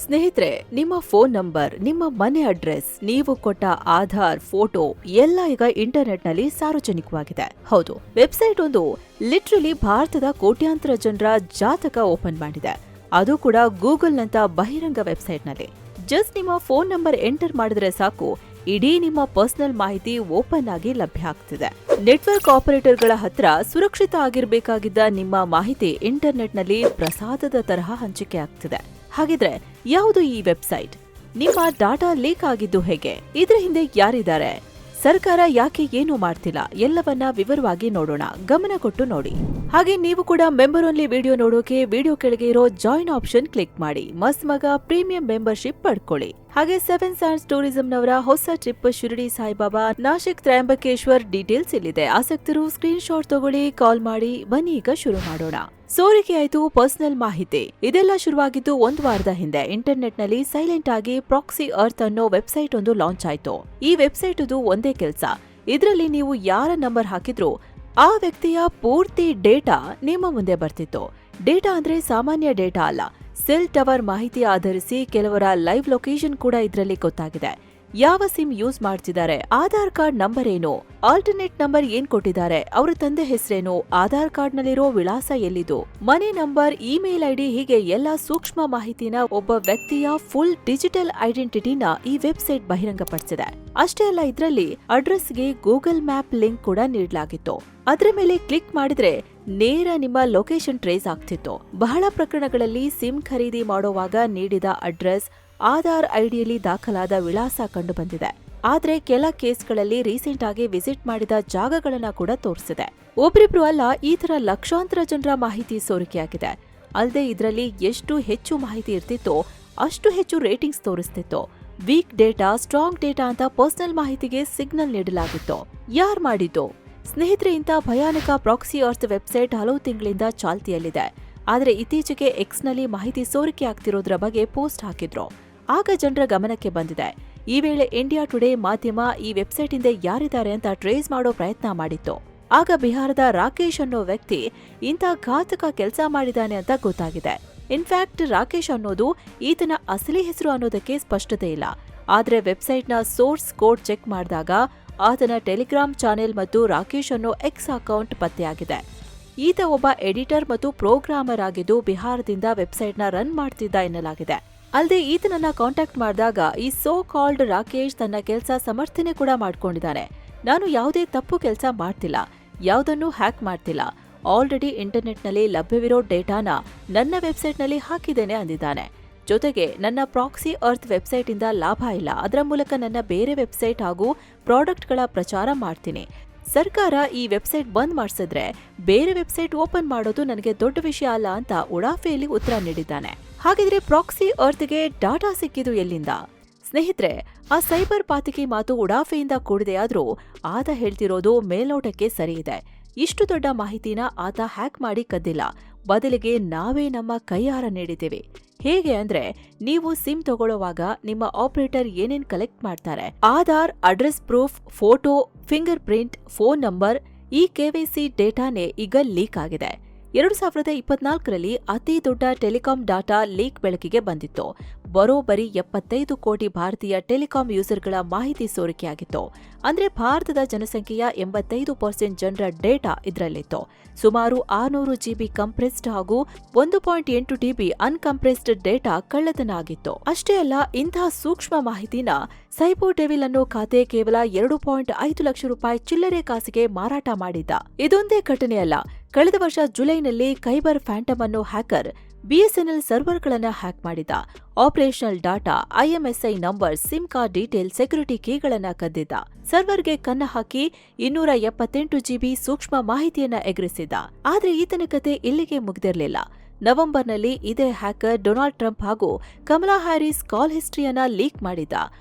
ಸ್ನೇಹಿತರೆ, ನಿಮ್ಮ phone number, ನಿಮ್ಮ ಮನೆ ಅಡ್ರೆಸ್, ನೀವು ಕೊಟ್ಟ ಆಧಾರ್, ಫೋಟೋ ಎಲ್ಲ ಈಗ ಇಂಟರ್ನೆಟ್ನಲ್ಲಿ ಸಾರ್ವಜನಿಕವಾಗಿದೆ. ಹೌದು, ವೆಬ್ಸೈಟ್ ಒಂದು ಲಿಟ್ರಲಿ ಭಾರತದ ಕೋಟ್ಯಾಂತರ ಜನರ ಜಾತಕ ಓಪನ್ ಮಾಡಿದೆ. ಅದು ಕೂಡ ಗೂಗಲ್ನಂತ ಬಹಿರಂಗ ವೆಬ್ಸೈಟ್ನಲ್ಲಿ. ಜಸ್ಟ್ ನಿಮ್ಮ ಫೋನ್ ನಂಬರ್ ಎಂಟರ್ ಮಾಡಿದ್ರೆ ಸಾಕು, ಇಡೀ ನಿಮ್ಮ ಪರ್ಸನಲ್ ಮಾಹಿತಿ ಓಪನ್ ಆಗಿ ಲಭ್ಯ ಆಗ್ತಿದೆ. ನೆಟ್ವರ್ಕ್ ಆಪರೇಟರ್ಗಳ ಹತ್ರ ಸುರಕ್ಷಿತ ಆಗಿರಬೇಕಾಗಿದ್ದ ನಿಮ್ಮ ಮಾಹಿತಿ ಇಂಟರ್ನೆಟ್ನಲ್ಲಿ ಪ್ರಸಾದದ ತರಹ ಹಂಚಿಕೆ ಆಗ್ತಿದೆ. ಹಾಗಿದ್ರೆ ಯಾವುದು ಈ ವೆಬ್ಸೈಟ್? ನಿಮ್ಮ ಡಾಟಾ ಲೀಕ್ ಆಗಿದ್ದು ಹೇಗೆ? ಇದ್ರ ಹಿಂದೆ ಯಾರಿದ್ದಾರೆ? ಸರ್ಕಾರ ಯಾಕೆ ಏನೂ ಮಾಡ್ತಿಲ್ಲ? ಎಲ್ಲವನ್ನ ವಿವರವಾಗಿ ನೋಡೋಣ. ಗಮನ ಕೊಟ್ಟು ನೋಡಿ. ಹಾಗೆ ನೀವು ಕೂಡ ಮೆಂಬರ್ ಓನ್ಲಿ ವಿಡಿಯೋ ನೋಡೋಕೆ ವಿಡಿಯೋ ಕೆಳಗೆ ಇರೋ ಜಾಯಿನ್ ಆಪ್ಷನ್ ಕ್ಲಿಕ್ ಮಾಡಿ. ಮಸ್ತ್ ಮಗ ಪ್ರೀಮಿಯಂ ಮೆಂಬರ್ಶಿಪ್ ಪಡ್ಕೊಳ್ಳಿ. ಹಾಗೆ 7 ಸ್ಟಾರ್ಸ್ ಟೂರಿಸಂನವರ ಹೊಸ ಟ್ರಿಪ್ ಶಿರಡಿ ಸಾಯಿಬಾಬಾ, ನಾಸಿಕ್, ತ್ರಯಂಬಕೇಶ್ವರ್ ಡೀಟೇಲ್ಸ್ ಇಲ್ಲಿದೆ. ಆಸಕ್ತರು ಸ್ಕ್ರೀನ್ ಶಾಟ್ ತಗೊಳ್ಳಿ, ಕಾಲ್ ಮಾಡಿ. ಬನ್ನಿ ಈಗ ಶುರು ಮಾಡೋಣ. ಸೋರಿಕೆ ಆಯ್ತು ಪರ್ಸನಲ್ ಮಾಹಿತಿ. ಇದೆಲ್ಲ ಶುರುವಾಗಿದ್ದು 1 ವಾರದ ಹಿಂದೆ. ಇಂಟರ್ನೆಟ್ ನಲ್ಲಿ ಸೈಲೆಂಟ್ ಆಗಿ ಪ್ರಾಕ್ಸಿ ಅರ್ತ್ ಅನ್ನೋ ವೆಬ್ಸೈಟ್ ಒಂದು ಲಾಂಚ್ ಆಯ್ತು. ಈ ವೆಬ್ಸೈಟ್ ಅದು ಒಂದೇ ಕೆಲಸ. ಇದರಲ್ಲಿ ನೀವು ಯಾರ ನಂಬರ್ ಹಾಕಿದ್ರು ಆ ವ್ಯಕ್ತಿಯ ಪೂರ್ತಿ ಡೇಟಾ ನಿಮ್ಮ ಮುಂದೆ ಬರ್ತಿತ್ತು. ಡೇಟಾ ಅಂದ್ರೆ ಸಾಮಾನ್ಯ ಡೇಟಾ ಅಲ್ಲ. ಸೆಲ್ ಟವರ್ ಮಾಹಿತಿ ಆಧರಿಸಿ ಕೆಲವರ ಲೈವ್ ಲೊಕೇಶನ್ ಕೂಡ ಇದರಲ್ಲಿ ಗೊತ್ತಾಗಿದೆ. ಯಾವ ಸಿಮ್ ಯೂಸ್ ಮಾಡ್ತಿದ್ದಾರೆ, ಆಧಾರ್ ಕಾರ್ಡ್ ನಂಬರ್ ಏನು, ಆಲ್ಟರ್ನೇಟ್ ನಂಬರ್ ಏನ್ ಕೊಟ್ಟಿದ್ದಾರೆ, ಅವರ ತಂದೆ ಹೆಸರೇನು, ಆಧಾರ್ ಕಾರ್ಡ್ ನಲ್ಲಿರೋ ವಿಳಾಸ ಎಲ್ಲಿದು, ಮನೆ ನಂಬರ್, ಇಮೇಲ್ ಐಡಿ, ಹೀಗೆ ಎಲ್ಲಾ ಸೂಕ್ಷ್ಮ ಮಾಹಿತಿನ, ಒಬ್ಬ ವ್ಯಕ್ತಿಯ ಫುಲ್ ಡಿಜಿಟಲ್ ಐಡೆಂಟಿಟಿನ ಈ ವೆಬ್ಸೈಟ್ ಬಹಿರಂಗಪಡಿಸಿದೆ. ಅಷ್ಟೇ ಅಲ್ಲ, ಇದರಲ್ಲಿ ಅಡ್ರೆಸ್ಗೆ ಗೂಗಲ್ ಮ್ಯಾಪ್ ಲಿಂಕ್ ಕೂಡ ನೀಡಲಾಗಿತ್ತು. ಅದರ ಮೇಲೆ ಕ್ಲಿಕ್ ಮಾಡಿದ್ರೆ ನೇರ ನಿಮ್ಮ ಲೊಕೇಶನ್ ಟ್ರೇಸ್ ಆಗ್ತಿತ್ತು. ಬಹಳ ಪ್ರಕರಣಗಳಲ್ಲಿ ಸಿಮ್ ಖರೀದಿ ಮಾಡುವಾಗ ನೀಡಿದ ಅಡ್ರೆಸ್ ಆಧಾರ್ ಐಡಿಯಲ್ಲಿ ದಾಖಲಾದ ವಿಳಾಸ ಕಂಡು ಬಂದಿದೆ. ಆದ್ರೆ ಕೆಲ ಕೇಸ್ಗಳಲ್ಲಿ ರೀಸೆಂಟ್ ಆಗಿ ವಿಸಿಟ್ ಮಾಡಿದ ಜಾಗಗಳನ್ನ ಕೂಡ ತೋರಿಸಿದೆ. ಒಬ್ರಿಬ್ರು ಅಲ್ಲ, ಈ ತರ ಲಕ್ಷಾಂತರ ಜನರ ಮಾಹಿತಿ ಸೋರಿಕೆಯಾಗಿದೆ. ಅಲ್ಲದೆ ಇದರಲ್ಲಿ ಎಷ್ಟು ಹೆಚ್ಚು ಮಾಹಿತಿ ಇರ್ತಿತ್ತೋ ಅಷ್ಟು ಹೆಚ್ಚು ರೇಟಿಂಗ್ಸ್ ತೋರಿಸ್ತಿತ್ತು. ವೀಕ್ ಡೇಟಾ, ಸ್ಟ್ರಾಂಗ್ ಡೇಟಾ ಅಂತ ಪರ್ಸನಲ್ ಮಾಹಿತಿಗೆ ಸಿಗ್ನಲ್ ನೀಡಲಾಗಿತ್ತು. ಯಾರ್ ಮಾಡಿದ್ದು? ಸ್ನೇಹಿತರೆ, ಇಂಥ ಭಯಾನಕ ಪ್ರಾಕ್ಸಿ ಅರ್ತ್ ವೆಬ್ಸೈಟ್ ಹಲವು ತಿಂಗಳಿಂದ ಚಾಲ್ತಿಯಲ್ಲಿದೆ. ಆದ್ರೆ ಇತ್ತೀಚೆಗೆ ಎಕ್ಸ್ ನಲ್ಲಿ ಮಾಹಿತಿ ಸೋರಿಕೆ ಆಗ್ತಿರೋದ್ರ ಬಗ್ಗೆ ಪೋಸ್ಟ್ ಹಾಕಿದ್ರು. ಆಗ ಜನರ ಗಮನಕ್ಕೆ ಬಂದಿದೆ. ಈ ವೇಳೆ ಇಂಡಿಯಾ ಟುಡೇ ಮಾಧ್ಯಮ ಈ ವೆಬ್ಸೈಟ್ ಇಂದ ಯಾರಿದ್ದಾರೆ ಅಂತ ಟ್ರೇಸ್ ಮಾಡೋ ಪ್ರಯತ್ನ ಮಾಡಿತ್ತು. ಆಗ ಬಿಹಾರದ ರಾಕೇಶ್ ಅನ್ನೋ ವ್ಯಕ್ತಿ ಇಂಥ ಘಾತಕ ಕೆಲಸ ಮಾಡಿದಾನೆ ಅಂತ ಗೊತ್ತಾಗಿದೆ. ಇನ್ಫ್ಯಾಕ್ಟ್ ರಾಕೇಶ್ ಅನ್ನೋದು ಈತನ ಅಸಲಿ ಹೆಸರು ಅನ್ನೋದಕ್ಕೆ ಸ್ಪಷ್ಟತೆ ಇಲ್ಲ. ಆದ್ರೆ ವೆಬ್ಸೈಟ್ನ ಸೋರ್ಸ್ ಕೋಡ್ ಚೆಕ್ ಮಾಡಿದಾಗ ಆತನ ಟೆಲಿಗ್ರಾಮ್ ಚಾನೆಲ್ ಮತ್ತು ರಾಕೇಶ್ ಅನ್ನೋ ಎಕ್ಸ್ ಅಕೌಂಟ್ ಪತ್ತೆಯಾಗಿದೆ. ಈತ ಒಬ್ಬ ಎಡಿಟರ್ ಮತ್ತು ಪ್ರೋಗ್ರಾಮರ್ ಆಗಿದ್ದು ಬಿಹಾರದಿಂದ ವೆಬ್ಸೈಟ್ನ ರನ್ ಮಾಡ್ತಿದ್ದ ಎನ್ನಲಾಗಿದೆ. ಅಲ್ಲದೆ ಈತನನ್ನ ಕಾಂಟ್ಯಾಕ್ಟ್ ಮಾಡಿದಾಗ ಈ ಸೋ ಕಾಲ್ಡ್ ರಾಕೇಶ್ ತನ್ನ ಕೆಲಸ ಸಮರ್ಥನೆ ಕೂಡ ಮಾಡ್ಕೊಂಡಿದ್ದಾನೆ. ನಾನು ಯಾವುದೇ ತಪ್ಪು ಕೆಲಸ ಮಾಡ್ತಿಲ್ಲ, ಯಾವುದನ್ನು ಹ್ಯಾಕ್ ಮಾಡ್ತಿಲ್ಲ, ಆಲ್ರೆಡಿ ಇಂಟರ್ನೆಟ್ನಲ್ಲಿ ಲಭ್ಯವಿರೋ ಡೇಟಾನ ನನ್ನ ವೆಬ್ಸೈಟ್ನಲ್ಲಿ ಹಾಕಿದ್ದೇನೆ ಅಂದಿದ್ದಾನೆ. ಜೊತೆಗೆ ನನ್ನ ಪ್ರಾಕ್ಸಿ ಅರ್ತ್ ವೆಬ್ಸೈಟ್ ಇಂದ ಲಾಭ ಇಲ್ಲ, ಅದರ ಮೂಲಕ ನನ್ನ ಬೇರೆ ವೆಬ್ಸೈಟ್ ಹಾಗೂ ಪ್ರಾಡಕ್ಟ್ಗಳ ಪ್ರಚಾರ ಮಾಡ್ತೀನಿ. ಸರ್ಕಾರ ಈ ವೆಬ್ಸೈಟ್ ಬಂದ್ ಮಾಡಿಸಿದ್ರೆ ಬೇರೆ ವೆಬ್ಸೈಟ್ ಓಪನ್ ಮಾಡೋದು ನನಗೆ ದೊಡ್ಡ ವಿಷಯ ಅಲ್ಲ ಅಂತ ಉಡಾಫೆಯಲ್ಲಿ ಉತ್ತರ ನೀಡಿದ್ದಾನೆ. ಹಾಗಿದ್ರೆ ಪ್ರಾಕ್ಸಿ ಅರ್ತ್ಗೆ ಡಾಟಾ ಸಿಕ್ಕಿದು ಎಲ್ಲಿಂದ? ಸ್ನೇಹಿತರೆ, ಆ ಸೈಬರ್ ಪಾತಕಿ ಮಾತು ಉಡಾಫೆಯಿಂದ ಕೂಡಿದೆ. ಆದ್ರೂ ಆತ ಹೇಳ್ತಿರೋದು ಮೇಲ್ನೋಟಕ್ಕೆ ಸರಿ ಇದೆ. ಇಷ್ಟು ದೊಡ್ಡ ಮಾಹಿತಿನ ಆತ ಹ್ಯಾಕ್ ಮಾಡಿ ಕದ್ದಿಲ್ಲ, ಬದಲಿಗೆ ನಾವೇ ನಮ್ಮ ಕೈಯಾರ ನೀಡಿದ್ದೇವೆ. ಹೇಗೆ ಅಂದ್ರೆ, ನೀವು ಸಿಮ್ ತಗೊಳ್ಳುವಾಗ ನಿಮ್ಮ ಆಪರೇಟರ್ ಏನೇನ್ ಕಲೆಕ್ಟ್ ಮಾಡ್ತಾರೆ, Aadhaar, address proof, photo, finger print, phone number, ಈ ಕೆವೈಸಿ ಡೇಟಾನೇ ಈಗ ಲೀಕ್ ಆಗಿದೆ. 2024ರಲ್ಲಿ ಅತಿ ದೊಡ್ಡ ಟೆಲಿಕಾಂ ಡಾಟಾ ಲೀಕ್ ಬೆಳಕಿಗೆ ಬಂದಿತ್ತು. ಬರೋಬ್ಬರಿ 75 ಕೋಟಿ ಭಾರತೀಯ ಟೆಲಿಕಾಂ ಯೂಸರ್ಗಳ ಮಾಹಿತಿ ಸೋರಿಕೆಯಾಗಿತ್ತು. ಅಂದ್ರೆ ಭಾರತದ ಜನಸಂಖ್ಯೆಯ 85% ಜನರ ಡೇಟಾ ಇದರಲ್ಲಿತ್ತು. ಸುಮಾರು 600 GB ಕಂಪ್ರೆಸ್ಡ್ ಹಾಗೂ 1.8 TB ಅನ್ಕಂಪ್ರೆಸ್ಡ್ ಡೇಟಾ ಕಳ್ಳತನ ಆಗಿತ್ತು. ಅಷ್ಟೇ ಅಲ್ಲ, ಇಂತಹ ಸೂಕ್ಷ್ಮ ಮಾಹಿತಿನ ಸೈಬರ್ ಡೆವಿಲ್ ಅನ್ನೋ ಖಾತೆ ಕೇವಲ 2.5 ಲಕ್ಷ ರೂಪಾಯಿ ಚಿಲ್ಲರೆ ಕಾಸಿಗೆ ಮಾರಾಟ ಮಾಡಿದ್ದ. ಇದೊಂದೇ ಘಟನೆ ಅಲ್ಲ. ಕಳೆದ ವರ್ಷ ಜುಲೈನಲ್ಲಿ ಖೈಬರ್ ಫ್ಯಾಂಟಮ್ ಅನ್ನೋ ಹ್ಯಾಕರ್ ಬಿಎಸ್ಎನ್ಎಲ್ ಸರ್ವರ್ಗಳನ್ನ ಹ್ಯಾಕ್ ಮಾಡಿದ್ದ. Operational data, IMSI number, SIM card detail, security ಕೀಗಳನ್ನ ಕದ್ದಿದ್ದ. ಸರ್ವರ್ಗೆ ಕನ್ನ ಹಾಕಿ 278 GB ಸೂಕ್ಷ್ಮ ಮಾಹಿತಿಯನ್ನ ಎಗರಿಸಿದ್ದ. ಆದ್ರೆ ಈತನ ಕತೆ ಇಲ್ಲಿಗೆ ಮುಗಿದಿರಲಿಲ್ಲ. ನವೆಂಬರ್ನಲ್ಲಿ ಇದೇ ಹ್ಯಾಕರ್ ಡೊನಾಲ್ಡ್ ಟ್ರಂಪ್ ಹಾಗೂ ಕಮಲಾ ಹ್ಯಾರಿಸ್ ಕಾಲ್ ಹಿಸ್ಟ್ರಿಯನ್ನ ಲೀಕ್ ಮಾಡಿದ್ದ.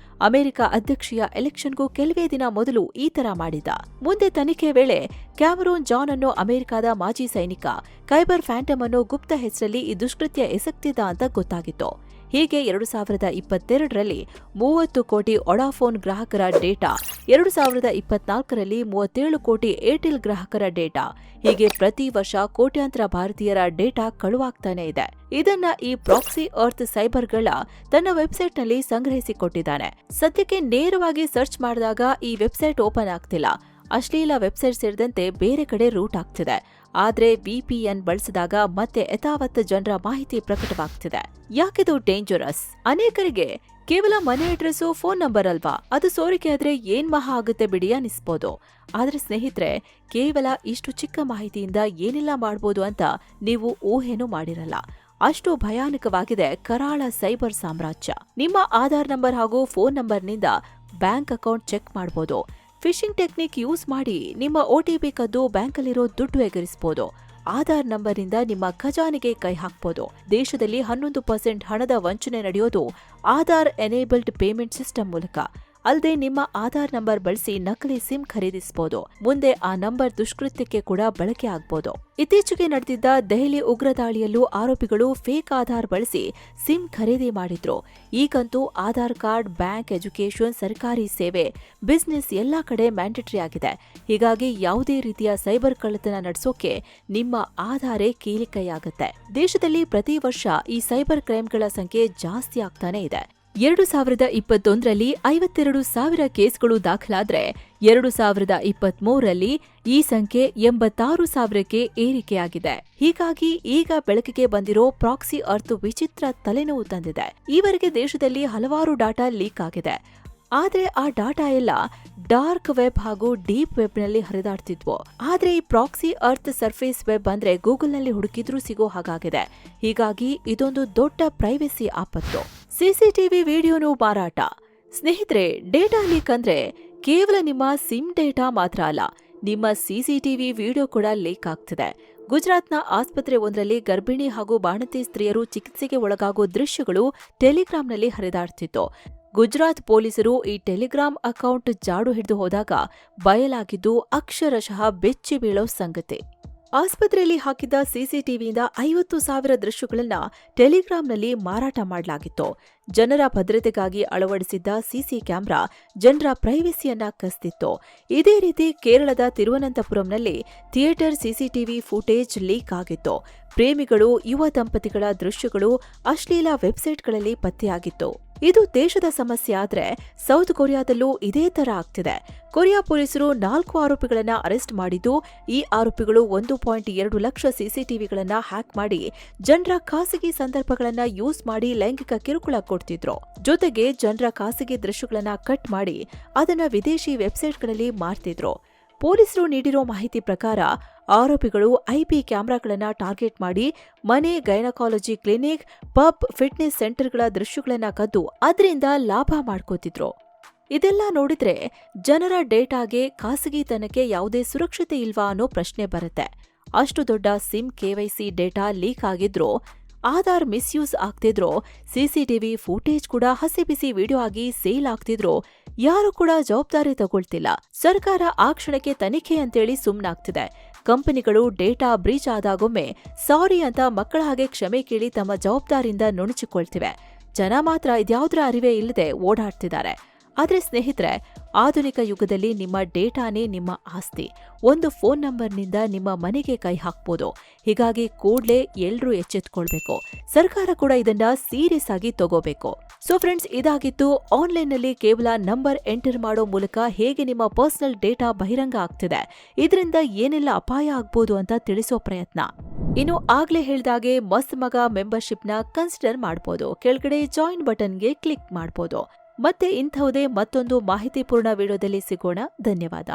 ಅಮೆರಿಕ ಅಧ್ಯಕ್ಷೀಯ ಎಲೆಕ್ಷನ್ಗೂ ಕೆಲವೇ ದಿನ ಮೊದಲು ಈ ತರ ಮಾಡಿದ್ದ. ಮುಂದೆ ತನಿಖೆ ವೇಳೆ ಕ್ಯಾಮರೂನ್ ಜಾನ್ ಅನ್ನೋ ಅಮೆರಿಕದ ಮಾಜಿ ಸೈನಿಕ ಖೈಬರ್ ಫ್ಯಾಂಟಮ್ ಅನ್ನೋ ಗುಪ್ತ ಹೆಸರಲ್ಲಿ ಈ ದುಷ್ಕೃತ್ಯ ಎಸಗ್ತಿದ್ದ ಅಂತ ಗೊತ್ತಾಗಿತ್ತು. ಹೀಗೆ 2022ರಲ್ಲಿ 30 ಕೋಟಿ ವೊಡಾಫೋನ್ ಗ್ರಾಹಕರ ಡೇಟಾ, 2024ರಲ್ಲಿ 37 ಕೋಟಿ ಏರ್ಟೆಲ್ ಗ್ರಾಹಕರ ಡೇಟಾ, ಹೀಗೆ ಪ್ರತಿ ವರ್ಷ ಕೋಟ್ಯಾಂತರ ಭಾರತೀಯರ ಡೇಟಾ ಕಳುವಾಗ್ತಾನೆ ಇದೆ. ಇದನ್ನ ಈ ಪ್ರಾಕ್ಸಿ ಅರ್ತ್ ಸೈಬರ್ಗಳ ತನ್ನ ವೆಬ್ಸೈಟ್ನಲ್ಲಿ ಸಂಗ್ರಹಿಸಿಕೊಟ್ಟಿದ್ದಾನೆ. ಸದ್ಯಕ್ಕೆ ನೇರವಾಗಿ ಸರ್ಚ್ ಮಾಡಿದಾಗ ಈ ವೆಬ್ಸೈಟ್ ಓಪನ್ ಆಗ್ತಿಲ್ಲ. ಅಶ್ಲೀಲ ವೆಬ್ಸೈಟ್ ಸೇರಿದಂತೆ ಬೇರೆ ಕಡೆ ರೂಟ್ ಆಗ್ತಿದೆ. ಆದ್ರೆ VPN ಬಳಸಿದಾಗ ಮತ್ತೆ ಯಥಾವತ್ ಜನರ ಮಾಹಿತಿ ಪ್ರಕಟವಾಗ್ತಿದೆ. ಯಾಕಿದು ಡೇಂಜರಸ್? ಅನೇಕರಿಗೆ ಕೇವಲ ಮನೆ ಅಡ್ರೆಸ್ಸು, ಫೋನ್ ನಂಬರ್ ಅಲ್ವಾ, ಅದು ಸೋರಿಕೆ ಆದ್ರೆ ಏನ್ ಮಹಾ ಆಗುತ್ತೆ ಬಿಡಿ ಅನಿಸ್ಬೋದು. ಆದ್ರೆ ಸ್ನೇಹಿತರೆ, ಕೇವಲ ಇಷ್ಟು ಚಿಕ್ಕ ಮಾಹಿತಿಯಿಂದ ಏನೆಲ್ಲ ಮಾಡ್ಬೋದು ಅಂತ ನೀವು ಊಹೆನೂ ಮಾಡಿರಲ್ಲ. ಅಷ್ಟು ಭಯಾನಕವಾಗಿದೆ ಕರಾಳ ಸೈಬರ್ ಸಾಮ್ರಾಜ್ಯ. ನಿಮ್ಮ ಆಧಾರ್ ನಂಬರ್ ಹಾಗೂ ಫೋನ್ ನಂಬರ್ನಿಂದ ಬ್ಯಾಂಕ್ ಅಕೌಂಟ್ ಚೆಕ್ ಮಾಡಬಹುದು. ಫಿಶಿಂಗ್ ಟೆಕ್ನಿಕ್ ಯೂಸ್ ಮಾಡಿ ನಿಮ್ಮ OTP ಕದ್ದು ಬ್ಯಾಂಕಲ್ಲಿರೋ ದುಡ್ಡು ಎಗರಿಸಬಹುದು. ಆಧಾರ್ ನಂಬರ್ನಿಂದ ನಿಮ್ಮ ಖಜಾನೆಗೆ ಕೈ ಹಾಕಬಹುದು. ದೇಶದಲ್ಲಿ 11% ಹಣದ ವಂಚನೆ ನಡೆಯೋದು ಆಧಾರ್ ಎನೇಬಲ್ಡ್ ಪೇಮೆಂಟ್ ಸಿಸ್ಟಮ್ ಮೂಲಕ. ಅಲ್ಲದೆ ನಿಮ್ಮ ಆಧಾರ್ ನಂಬರ್ ಬಳಸಿ ನಕಲಿ ಸಿಮ್ ಖರೀದಿಸಬಹುದು. ಮುಂದೆ ಆ ನಂಬರ್ ದುಷ್ಕೃತ್ಯಕ್ಕೆ ಕೂಡ ಬಳಕೆ ಆಗಬಹುದು. ಇತ್ತೀಚೆಗೆ ನಡೆದಿದ್ದ ದೆಹಲಿ ಉಗ್ರ ದಾಳಿಯಲ್ಲೂ ಆರೋಪಿಗಳು ಫೇಕ್ ಆಧಾರ್ ಬಳಸಿ ಸಿಮ್ ಖರೀದಿ ಮಾಡಿದ್ರು. ಈಗಂತೂ ಆಧಾರ್ ಕಾರ್ಡ್, ಬ್ಯಾಂಕ್, ಎಜುಕೇಶನ್, ಸರ್ಕಾರಿ ಸೇವೆ, ಬಿಸ್ನೆಸ್ ಎಲ್ಲಾ ಕಡೆ ಮ್ಯಾಂಡೇಟರಿ ಆಗಿದೆ. ಹೀಗಾಗಿ ಯಾವುದೇ ರೀತಿಯ ಸೈಬರ್ ಕಳ್ಳತನ ನಡೆಸೋಕೆ ನಿಮ್ಮ ಆಧಾರೇ ಕೀಲಿಕೈಯಾಗುತ್ತೆ. ದೇಶದಲ್ಲಿ ಪ್ರತಿ ವರ್ಷ ಈ ಸೈಬರ್ ಕ್ರೈಮ್ಗಳ ಸಂಖ್ಯೆ ಜಾಸ್ತಿ ಆಗ್ತಾನೆ ಇದೆ. 2021ರಲ್ಲಿ 52,000 ಕೇಸ್ಗಳು ದಾಖಲಾದ್ರೆ 2023ರಲ್ಲಿ ಈ ಸಂಖ್ಯೆ 86,000ಕ್ಕೆ ಏರಿಕೆಯಾಗಿದೆ. ಹೀಗಾಗಿ ಈಗ ಬೆಳಕಿಗೆ ಬಂದಿರೋ ಪ್ರಾಕ್ಸಿ ಅರ್ತ್ ವಿಚಿತ್ರ ತಲೆನೋವು ತಂದಿದೆ. ಈವರೆಗೆ ದೇಶದಲ್ಲಿ ಹಲವಾರು ಡಾಟಾ ಲೀಕ್ ಆಗಿದೆ. ಆದ್ರೆ ಆ ಡಾಟಾ ಎಲ್ಲ ಡಾರ್ಕ್ ವೆಬ್ ಹಾಗೂ ಡೀಪ್ ವೆಬ್ನಲ್ಲಿ ಹರಿದಾಡ್ತಿದ್ವು. ಆದ್ರೆ ಈ ಪ್ರಾಕ್ಸಿ ಅರ್ತ್ ಸರ್ಫೇಸ್ ವೆಬ್ ಅಂದ್ರೆ ಗೂಗಲ್ನಲ್ಲಿ ಹುಡುಕಿದ್ರೂ ಸಿಗೋ ಹಾಗಾಗಿದೆ. ಹೀಗಾಗಿ ಇದೊಂದು ದೊಡ್ಡ ಪ್ರೈವೇಸಿ ಆಪತ್ತು. CCTV ವಿಡಿಯೋನು ಮಾರಾಟ. ಸ್ನೇಹಿತರೆ, ಡೇಟಾ ಲೀಕ್ ಅಂದ್ರೆ ಕೇವಲ ನಿಮ್ಮ ಸಿಮ್ ಡೇಟಾ ಮಾತ್ರ ಅಲ್ಲ, ನಿಮ್ಮ CCTV ವಿಡಿಯೋ ಕೂಡ ಲೀಕ್ ಆಗ್ತಿದೆ. ಗುಜರಾತ್ನ ಆಸ್ಪತ್ರೆ ಒಂದರಲ್ಲಿ ಗರ್ಭಿಣಿ ಹಾಗೂ ಬಾಣಂತಿ ಸ್ತ್ರೀಯರು ಚಿಕಿತ್ಸೆಗೆ ಒಳಗಾಗುವ ದೃಶ್ಯಗಳು ಟೆಲಿಗ್ರಾಂನಲ್ಲಿ ಹರಿದಾಡ್ತಿತ್ತು. ಗುಜರಾತ್ ಪೊಲೀಸರು ಈ ಟೆಲಿಗ್ರಾಂ ಅಕೌಂಟ್ ಜಾಡು ಹಿಡಿದು ಹೋದಾಗ ಬಯಲಾಗಿದ್ದು ಅಕ್ಷರಶಃ ಬೆಚ್ಚಿ ಬೀಳೋ ಸಂಗತಿ. ಆಸ್ಪತ್ರೆಯಲ್ಲಿ ಹಾಕಿದ್ದ CCTVಯಿಂದ 50,000 ದೃಶ್ಯಗಳನ್ನ ಟೆಲಿಗ್ರಾಂನಲ್ಲಿ ಮಾರಾಟ ಮಾಡಲಾಗಿತ್ತು. ಜನರ ಭದ್ರತೆಗಾಗಿ ಅಳವಡಿಸಿದ್ದ CC ಕ್ಯಾಮೆರಾ ಜನರ ಪ್ರೈವೇಸಿಯನ್ನ ಕಸ್ತಿತ್ತು. ಇದೇ ರೀತಿ ಕೇರಳದ ತಿರುವನಂತಪುರಂನಲ್ಲಿ ಥಿಯೇಟರ್ CCTV ಫುಟೇಜ್ ಲೀಕ್ ಆಗಿತ್ತು. ಪ್ರೇಮಿಗಳು, ಯುವ ದಂಪತಿಗಳ ದೃಶ್ಯಗಳು ಅಶ್ಲೀಲ ವೆಬ್ಸೈಟ್ಗಳಲ್ಲಿ ಪತ್ತೆಯಾಗಿತ್ತು. ಇದು ದೇಶದ ಸಮಸ್ಯೆ ಆದ್ರೆ ಸೌತ್ ಕೊರಿಯಾದಲ್ಲೂ ಇದೇ ತರ ಆಗ್ತಿದೆ. ಕೊರಿಯಾ ಪೊಲೀಸರು 4 ಆರೋಪಿಗಳನ್ನ ಅರೆಸ್ಟ್ ಮಾಡಿದ್ದು, ಈ ಆರೋಪಿಗಳು 1.2 ಲಕ್ಷ CCTVಗಳನ್ನ ಹ್ಯಾಕ್ ಮಾಡಿ ಜನರ ಖಾಸಗಿ ಸಂದರ್ಭಗಳನ್ನ ಯೂಸ್ ಮಾಡಿ ಲೈಂಗಿಕ ಕಿರುಕುಳ ಕೊಡ್ತಿದ್ರು. ಜೊತೆಗೆ ಜನರ ಖಾಸಗಿ ದೃಶ್ಯಗಳನ್ನ ಕಟ್ ಮಾಡಿ ಅದನ್ನ ವಿದೇಶಿ ವೆಬ್ಸೈಟ್ಗಳಲ್ಲಿ ಮಾರ್ತಿದ್ರು. ಪೊಲೀಸರು ನೀಡಿರೋ ಮಾಹಿತಿ ಪ್ರಕಾರ ಆರೋಪಿಗಳು IP ಕ್ಯಾಮೆರಾಗಳನ್ನ ಟಾರ್ಗೆಟ್ ಮಾಡಿ ಮನೆ, ಗೈನಕಾಲಜಿ ಕ್ಲಿನಿಕ್, ಪಬ್, ಫಿಟ್ನೆಸ್ ಸೆಂಟರ್ಗಳ ದೃಶ್ಯಗಳನ್ನ ಕದ್ದು ಅದರಿಂದ ಲಾಭ ಮಾಡ್ಕೋತಿದ್ರು. ಇದೆಲ್ಲ ನೋಡಿದ್ರೆ ಜನರ ಡೇಟಾಗೆ, ಖಾಸಗಿತನಕ್ಕೆ ಯಾವುದೇ ಸುರಕ್ಷತೆ ಇಲ್ವಾ ಅನ್ನೋ ಪ್ರಶ್ನೆ ಬರುತ್ತೆ. ಅಷ್ಟು ದೊಡ್ಡ ಸಿಮ್ KYC ಡೇಟಾ ಲೀಕ್ ಆಗಿದ್ರೂ, ಆಧಾರ್ ಮಿಸ್ಯೂಸ್ ಆಗ್ತಿದ್ರು, CCTV ಫುಟೇಜ್ ಕೂಡ ಹಸಿಬಿಸಿ ವಿಡಿಯೋ ಆಗಿ ಸೇಲ್ ಆಗ್ತಿದ್ರು, ಯಾರು ಕೂಡ ಜವಾಬ್ದಾರಿ ತಗೊಳ್ತಿಲ್ಲ. ಸರ್ಕಾರ ಆ ಕ್ಷಣಕ್ಕೆ ತನಿಖೆ ಅಂತೇಳಿ ಸುಮ್ನಾಗ್ತಿದೆ. ಕಂಪನಿಗಳು ಡೇಟಾ ಬ್ರೀಚ್ ಆದಾಗೊಮ್ಮೆ ಸಾರಿ ಅಂತ ಮಕ್ಕಳ ಹಾಗೆ ಕ್ಷಮೆ ಕೇಳಿ ತಮ್ಮ ಜವಾಬ್ದಾರಿಯಿಂದ ನುಣುಚಿಕೊಳ್ತಿವೆ. ಜನ ಮಾತ್ರ ಇದ್ಯಾವುದರ ಅರಿವೇ ಇಲ್ಲದೆ ಓಡಾಡ್ತಿದ್ದಾರೆ. ಆದ್ರೆ ಸ್ನೇಹಿತರೆ, ಆಧುನಿಕ ಯುಗದಲ್ಲಿ ನಿಮ್ಮ ಡೇಟಾನೇ ನಿಮ್ಮ ಆಸ್ತಿ. ಒಂದು ಫೋನ್ ನಂಬರ್ನಿಂದ ನಿಮ್ಮ ಮನೆಗೆ ಕೈ ಹಾಕ್ಬೋದು. ಹೀಗಾಗಿ ಕೂಡ್ಲೇ ಎಲ್ರೂ ಎಚ್ಚೆತ್ಕೊಳ್ಬೇಕು. ಸರ್ಕಾರ ಕೂಡ ಇದನ್ನ ಸೀರಿಯಸ್ ಆಗಿ ತಗೋಬೇಕು. ಸೊ ಫ್ರೆಂಡ್ಸ್, ಇದಾಗಿತ್ತು ಆನ್ಲೈನ್ನಲ್ಲಿ ಕೇವಲ ನಂಬರ್ ಎಂಟರ್ ಮಾಡೋ ಮೂಲಕ ಹೇಗೆ ನಿಮ್ಮ ಪರ್ಸನಲ್ ಡೇಟಾ ಬಹಿರಂಗ ಆಗ್ತಿದೆ, ಇದರಿಂದ ಏನೆಲ್ಲ ಅಪಾಯ ಆಗ್ಬೋದು ಅಂತ ತಿಳಿಸೋ ಪ್ರಯತ್ನ. ಇನ್ನು ಆಗ್ಲೇ ಹೇಳ್ದಾಗೆ ಮಸ್ತ್ ಮಗ ಮೆಂಬರ್ಶಿಪ್ನ ಕನ್ಸಿಡರ್ ಮಾಡ್ಬೋದು. ಕೆಳಗಡೆ ಜಾಯಿನ್ ಬಟನ್ಗೆ ಕ್ಲಿಕ್ ಮಾಡ್ಬೋದು. ಮತ್ತೆ ಇಂಥವುದೇ ಮತ್ತೊಂದು ಮಾಹಿತಿಪೂರ್ಣ ವಿಡಿಯೋದಲ್ಲಿ ಸಿಗೋಣ. ಧನ್ಯವಾದ.